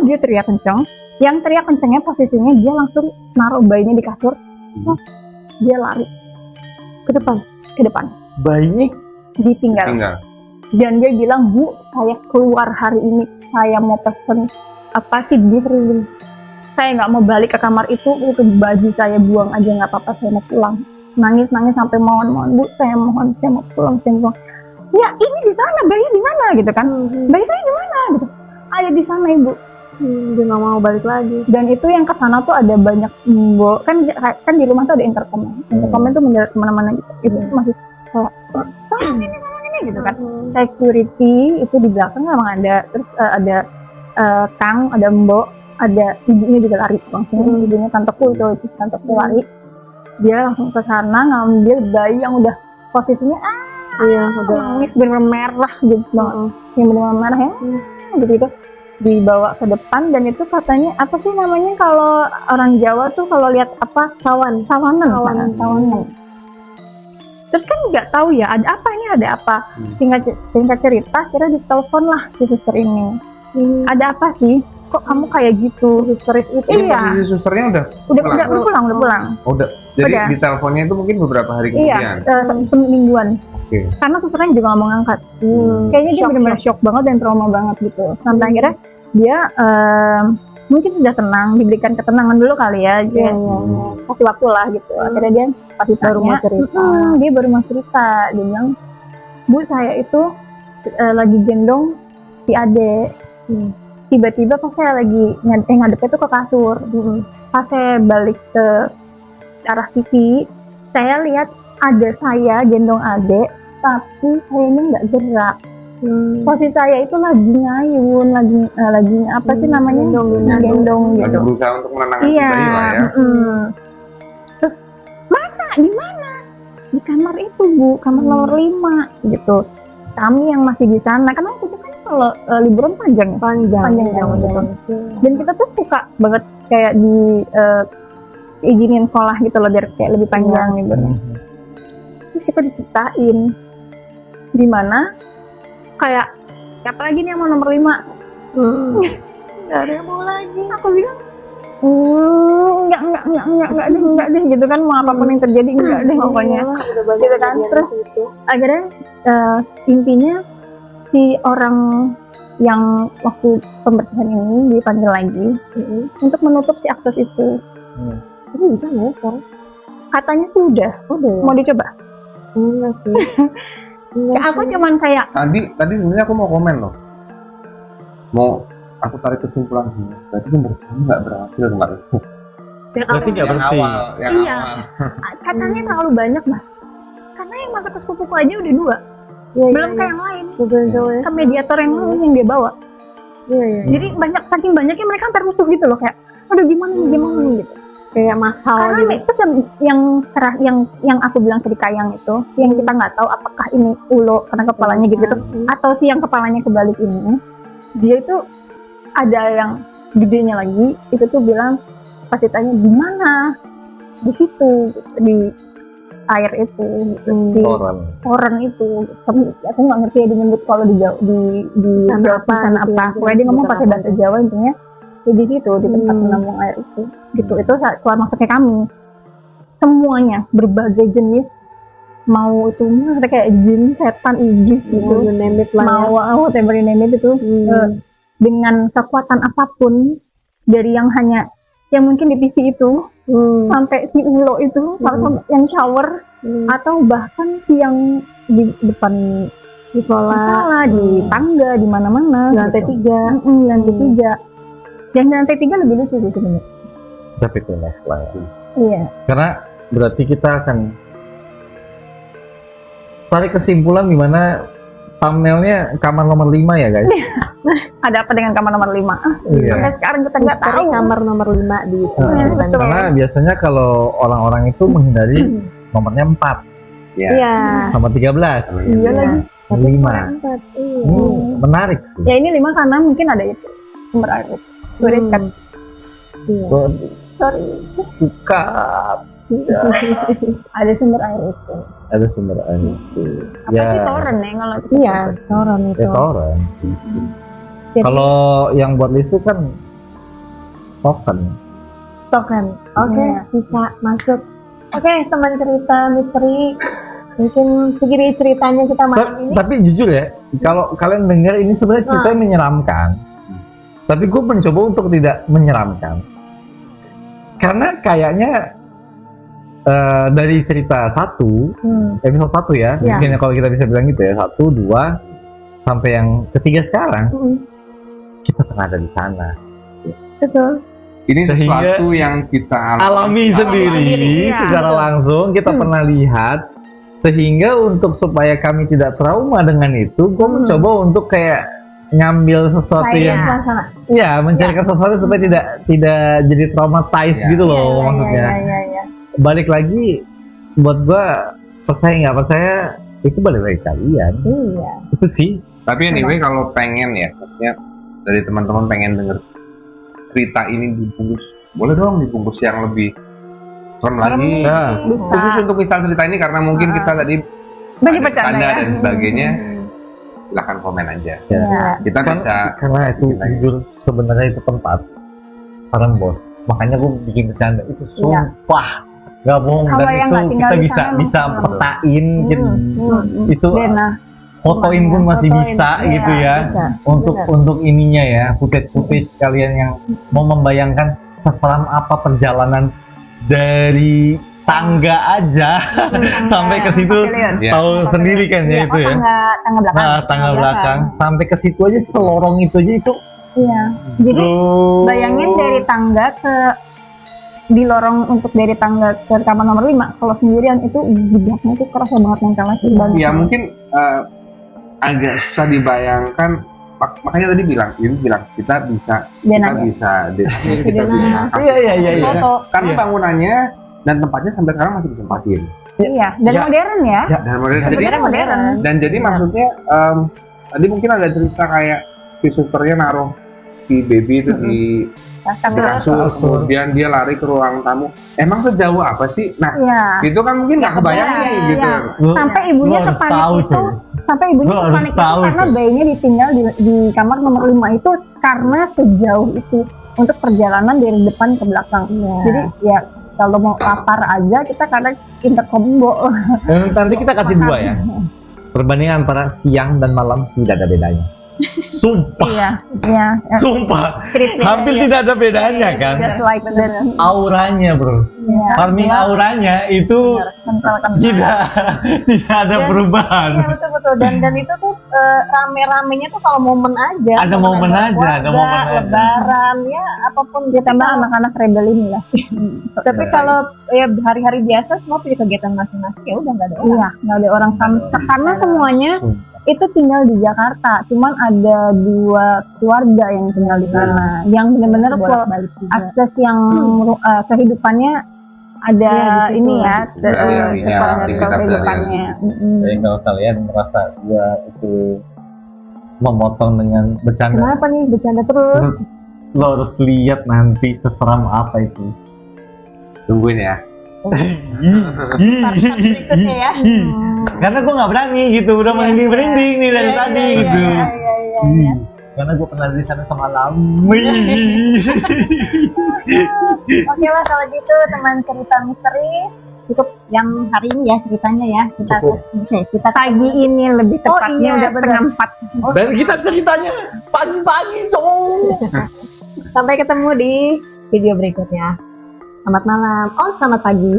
Speaker 2: dia teriak kenceng. Yang teriak kencengnya posisinya dia langsung naruh bayinya di kasur. Dia lari ke depan,
Speaker 3: Bayi
Speaker 2: ditinggal.
Speaker 1: Tinggal.
Speaker 2: Dan dia bilang, Bu, saya keluar hari ini, saya mau pesen apa sih diri. Saya nggak mau balik ke kamar itu baju saya buang aja nggak apa-apa, saya mau pulang. Nangis sampai mohon, Bu, saya mau pulang. Ya ini di sana, bayi di mana gitu kan? Bayi saya di mana gitu? Ada di sana Ibu.
Speaker 4: Dia nggak mau balik lagi.
Speaker 2: Dan itu yang ke sana tuh ada banyak mbok, kan di rumah tuh ada intercom. Intercom itu mendarat kemana-mana gitu. Itu masih kayak ini gitu kan. Security itu di belakang memang ada, terus ada Kang, ada mbok, ada ibunya juga lari langsung. Ibunya tanteku lari. Dia langsung ke sana ngambil bayi yang udah posisinya udah nangis bener-bener merah gitu banget. Yang bener-bener merah ya. Gitu. Dibawa ke depan, dan itu katanya apa sih namanya kalau orang Jawa tuh kalau lihat apa sawanan. Terus kan nggak tahu ya ada apa. Singkat cerita, kira ditelepon lah si suster ini. Ada apa sih? Kok kamu kayak gitu?
Speaker 4: Histeris itu.
Speaker 1: Ini
Speaker 2: Iya.
Speaker 1: posisi susternya udah
Speaker 2: Udah pulang.
Speaker 1: Jadi
Speaker 2: Udah.
Speaker 1: di teleponnya itu mungkin beberapa hari
Speaker 2: Iya,
Speaker 1: kemudian.
Speaker 2: semingguan.
Speaker 1: Oke.
Speaker 2: Karena susternya juga nggak mau ngangkat. Kayaknya dia benar-benar shock banget dan trauma banget gitu. Sampai akhirnya dia mungkin sudah tenang, diberikan ketenangan dulu kali ya. Dia kasih waktu lah gitu. Akhirnya dia pasti
Speaker 4: Baru mau cerita.
Speaker 2: Dia baru mau cerita. Dia bilang, Bu, saya itu lagi gendong si Ade. Tiba-tiba pas saya lagi ngadepnya tuh ke kasur. Pas saya balik ke arah TV, saya lihat ada saya gendong Ade, tapi sayanya nggak gerak. Posisi saya itu lagi ngayun, lagi apa sih namanya, gendong
Speaker 1: Lagi
Speaker 2: gitu.
Speaker 1: berusaha untuk menenangkan si
Speaker 2: Iya.
Speaker 1: bayi lah ya.
Speaker 2: Terus di mana? Di kamar itu Bu, kamar nomor 5 gitu. Kami yang masih di sana, karena itu kan kalau liburan panjang gitu. Dan kita tuh suka banget kayak izinin sekolah gitu loh biar kayak lebih panjang gitu. Terus kita diceritain gimana kayak apalagi nih yang mau nomor 5.
Speaker 4: Nggak ada yang mau lagi.
Speaker 2: Aku bilang enggak deh gitu kan, mau apapun yang terjadi enggak deh pokoknya.
Speaker 4: Udah banyak
Speaker 2: Gitu kan,
Speaker 4: kejadian
Speaker 2: terus
Speaker 4: di situ.
Speaker 2: akhirnya intinya si orang yang waktu pembersihan ini dipanggil lagi untuk menutup si akses itu.
Speaker 4: Itu bisa nggak ya sekarang?
Speaker 2: Katanya sudah.
Speaker 4: Udah ya?
Speaker 2: Mau dicoba?
Speaker 4: Enggak sih. Enggak
Speaker 2: Aku
Speaker 4: sih.
Speaker 2: cuman kayak
Speaker 1: Tadi sebenarnya aku mau komen loh. Mau aku tarik kesimpulan gini. Berarti pembersihan nggak berhasil kemarin.
Speaker 3: Berarti nggak
Speaker 1: Yang
Speaker 3: bersih.
Speaker 1: awal, yang
Speaker 2: Iya.
Speaker 1: awal.
Speaker 2: katanya terlalu banyak mas. Karena yang masuk ke sepupuku aja udah 2.
Speaker 4: Iya,
Speaker 2: Belum
Speaker 4: iya,
Speaker 2: kayak yang lain.
Speaker 4: Betul ya.
Speaker 2: Ke mediator yang lain yang dia bawa.
Speaker 4: Iya, iya.
Speaker 2: Jadi saking banyaknya mereka hampir musuh gitu loh kayak. Aduh gimana nih gitu.
Speaker 4: Kayak masalah
Speaker 2: Karena
Speaker 4: gitu.
Speaker 2: terus yang aku bilang tadi kayang itu, yang kita nggak tahu apakah ini ulo karena kepalanya gitu, atau si yang kepalanya kebalik ini, dia itu ada yang gedenya lagi, itu tuh bilang pas ditanya di mana, di situ, di air itu, gitu, di koran itu. Tapi aku nggak ngerti ya dia nyebut kalau di
Speaker 4: Sana
Speaker 2: Jawa sana
Speaker 4: gitu
Speaker 2: apa.
Speaker 4: ya,
Speaker 2: Pokoknya dia ngomong
Speaker 4: bukan
Speaker 2: pakai
Speaker 4: apa
Speaker 2: bahasa Jawa intinya. Ya di situ di tempat penambung air itu gitu. Itu keluar masuknya kami semuanya berbagai jenis, mau itu maksudnya kayak jin, setan, iblis gitu,
Speaker 4: You name it lah ya.
Speaker 2: mau whatever you name it itu dengan kekuatan apapun, dari yang hanya yang mungkin di TV itu sampai si ulo itu sampai yang shower atau bahkan si yang di depan
Speaker 4: Musola,
Speaker 2: di tangga, di mana-mana,
Speaker 4: lantai 3.
Speaker 2: lantai 3. Yang di lantai 3 lebih lucu sih sebenarnya.
Speaker 3: Tapi itu next lah ya.
Speaker 2: Iya.
Speaker 3: Karena berarti kita akan tarik kesimpulan di mana thumbnailnya kamar nomor 5 ya guys.
Speaker 2: Ada apa dengan kamar nomor 5?
Speaker 3: Iya.
Speaker 2: Sampai sekarang kita nggak
Speaker 4: Misteri
Speaker 2: tahu.
Speaker 4: kamar nomor 5 di
Speaker 2: betul.
Speaker 3: Karena biasanya kalau orang-orang itu menghindari nomornya 4
Speaker 1: Ya.
Speaker 4: Iya.
Speaker 3: sama 13.
Speaker 2: Iya lagi.
Speaker 3: 5.
Speaker 4: Iya.
Speaker 3: Menarik sih.
Speaker 2: Ya ini 5 karena mungkin ada itu sumber air itu. Kan.
Speaker 4: Iya.
Speaker 2: Sorry.
Speaker 3: Suka
Speaker 2: Ada sumber air itu.
Speaker 3: ada sumber air itu.
Speaker 2: Apa sih toren ya kalau
Speaker 4: Iya, toren itu.
Speaker 3: Ya toren.
Speaker 2: Jadi-
Speaker 3: Kalau yang buat listrik kan token.
Speaker 4: Token. Oke,
Speaker 2: Iya.
Speaker 4: bisa masuk. Oke, teman cerita misteri. Mungkin segini ceritanya kita malam ini.
Speaker 3: Tapi jujur ya, kalau kalian dengar ini sebenarnya ceritanya menyeramkan. Tapi gue mencoba untuk tidak menyeramkan. Karena kayaknya dari cerita episode 1 ya,
Speaker 2: Ya.
Speaker 3: mungkin kalau kita bisa bilang gitu ya, 1, 2, sampai yang ketiga sekarang, kita pernah ada di sana.
Speaker 2: betul.
Speaker 1: Ini
Speaker 3: Sehingga
Speaker 1: sesuatu yang kita
Speaker 3: Alami sendiri,
Speaker 2: sendiri, ya.
Speaker 3: secara langsung, kita pernah lihat. Sehingga untuk supaya kami tidak trauma dengan itu, gue mencoba untuk kayak ngambil sesuatu
Speaker 2: Saya
Speaker 3: yang
Speaker 2: suasana.
Speaker 3: ya mencarikan sesuatu supaya tidak jadi traumatized
Speaker 1: Ya.
Speaker 3: gitu loh maksudnya.
Speaker 2: Iya.
Speaker 3: Balik lagi buat gua percaya nggak percaya itu balik lagi kalian.
Speaker 2: Iya.
Speaker 3: Itu sih.
Speaker 1: Tapi anyway kalau pengen ya, maksudnya dari teman-teman pengen denger cerita ini dibungkus, boleh dong dibungkus yang lebih serem lagi.
Speaker 3: Nah,
Speaker 2: Bisa.
Speaker 1: Khusus untuk misal cerita ini karena mungkin kita tadi
Speaker 2: Bagi
Speaker 1: ada
Speaker 2: bercanda
Speaker 1: canda
Speaker 2: ya.
Speaker 1: dan sebagainya, silahkan komen aja.
Speaker 3: ya.
Speaker 2: Iya.
Speaker 1: Kita bisa
Speaker 3: Karena itu jujur sebenarnya itu tempat serem bos. Makanya gua bikin bercanda itu sumpah nggak bohong,
Speaker 2: Kalau
Speaker 3: dan
Speaker 2: yang
Speaker 3: itu
Speaker 2: nggak tinggal
Speaker 3: kita
Speaker 2: di
Speaker 3: bisa
Speaker 2: sana
Speaker 3: bisa
Speaker 2: emang
Speaker 3: petain gitu. Itu
Speaker 2: Dena.
Speaker 3: fotoin pun masih
Speaker 2: Fotoin,
Speaker 3: bisa
Speaker 2: iya,
Speaker 3: gitu ya.
Speaker 2: bisa.
Speaker 3: Untuk ininya ya, footage kalian yang mau membayangkan seseram apa perjalanan dari tangga aja sampai ke situ,
Speaker 2: Pavilion.
Speaker 1: Ya.
Speaker 3: tahu sendiri kan ya
Speaker 2: Iya,
Speaker 3: itu ya.
Speaker 2: tangga belakang.
Speaker 3: Nah, tangga belakang sampai ke situ aja, selorong itu aja itu.
Speaker 2: Iya. Jadi
Speaker 3: Bro.
Speaker 2: bayangin dari tangga ke di lorong untuk dari tangga ke kamar nomor 5 kalau sendirian itu jejaknya itu kerasa banget mentalnya sih banget.
Speaker 1: ya mungkin agak susah dibayangkan. Makanya tadi bilang kita bisa
Speaker 2: Dena.
Speaker 1: kita bisa
Speaker 2: Dena.
Speaker 1: kasih
Speaker 3: Iya.
Speaker 2: Foto.
Speaker 1: karena
Speaker 3: Iya.
Speaker 1: bangunannya dan tempatnya sampai sekarang masih ditempatin.
Speaker 2: Iya, dan
Speaker 3: Ya.
Speaker 2: modern ya.
Speaker 1: Dan
Speaker 2: Sebenarnya modern.
Speaker 1: dan jadi maksudnya tadi mungkin ada cerita kayak si susternya naruh si baby itu di di kasur, kemudian dia lari ke ruang tamu. Emang sejauh apa sih? Nah,
Speaker 2: Iya.
Speaker 1: itu kan mungkin nggak kebayang
Speaker 2: Iya,
Speaker 1: nih
Speaker 2: iya,
Speaker 1: gitu.
Speaker 2: iya.
Speaker 3: Lu-
Speaker 2: Sampai
Speaker 3: lu
Speaker 2: ibunya
Speaker 3: harus
Speaker 2: terpanik
Speaker 3: tahu,
Speaker 2: itu,
Speaker 3: cuy.
Speaker 2: sampai ibunya
Speaker 3: Lu harus
Speaker 2: terpanik itu
Speaker 3: tahu,
Speaker 2: karena
Speaker 3: cuy.
Speaker 2: bayinya ditinggal di kamar nomor 5 itu karena sejauh itu untuk perjalanan dari depan ke belakang. Jadi ya kalau mau lapar aja kita kadang intercombo.
Speaker 3: Dan nanti kita kasih dua ya. Perbandingan antara siang dan malam tidak ada bedanya. Sumpah,
Speaker 2: Iya, iya.
Speaker 3: sumpah.
Speaker 2: Skripnya,
Speaker 3: Hampir
Speaker 2: iya.
Speaker 3: tidak ada bedanya kan.
Speaker 2: Just like that.
Speaker 3: Auranya bro,
Speaker 2: Iya.
Speaker 3: farming auranya itu
Speaker 2: Kental-kental.
Speaker 3: tidak ada
Speaker 4: Dan-
Speaker 3: perubahan.
Speaker 4: Iya betul dan itu tuh rame-ramenya tuh kalau momen aja.
Speaker 3: Ada momen aja, ada
Speaker 4: keluarga,
Speaker 3: momen aja.
Speaker 4: Lebaran ya apapun
Speaker 2: Ditambah anak-anak rebel ini lah.
Speaker 4: Tapi kalau ya hari-hari biasa semua punya kegiatan masing-masing ya udah nggak ada orang.
Speaker 2: Iya, nggak ada orang sama. Karena semuanya itu tinggal di Jakarta. Cuman ada 2 keluarga yang tinggal di sana. Yang benar-benar
Speaker 4: Bolak-balik juga.
Speaker 2: akses yang kehidupannya ada
Speaker 4: Iya, di situ.
Speaker 2: ini ya,
Speaker 1: Iya, iya, aktivitas
Speaker 2: kehidupannya.
Speaker 3: Jadi kalau kalian merasa gua itu memotong dengan bercanda,
Speaker 4: Kenapa nih bercanda terus?
Speaker 3: lo harus lihat nanti seseram apa itu.
Speaker 1: Tungguin ya.
Speaker 4: Part berikutnya ya.
Speaker 3: Karena gue nggak berani gitu, udah merinding nih dari
Speaker 4: Iya,
Speaker 3: tadi
Speaker 4: iya,
Speaker 3: gitu.
Speaker 2: Iya.
Speaker 3: Karena gue pernah di sana semalam.
Speaker 2: Oke lah kalau gitu teman cerita misteri cukup yang hari ini ya ceritanya ya kita
Speaker 3: Cukup.
Speaker 2: kita pagi ini lebih tepatnya
Speaker 4: iya,
Speaker 2: udah
Speaker 4: benar.
Speaker 2: setengah 4.
Speaker 3: Dan kita ceritanya pagi-pagi cowok.
Speaker 4: Sampai ketemu di video berikutnya. Selamat malam. Oh, selamat pagi.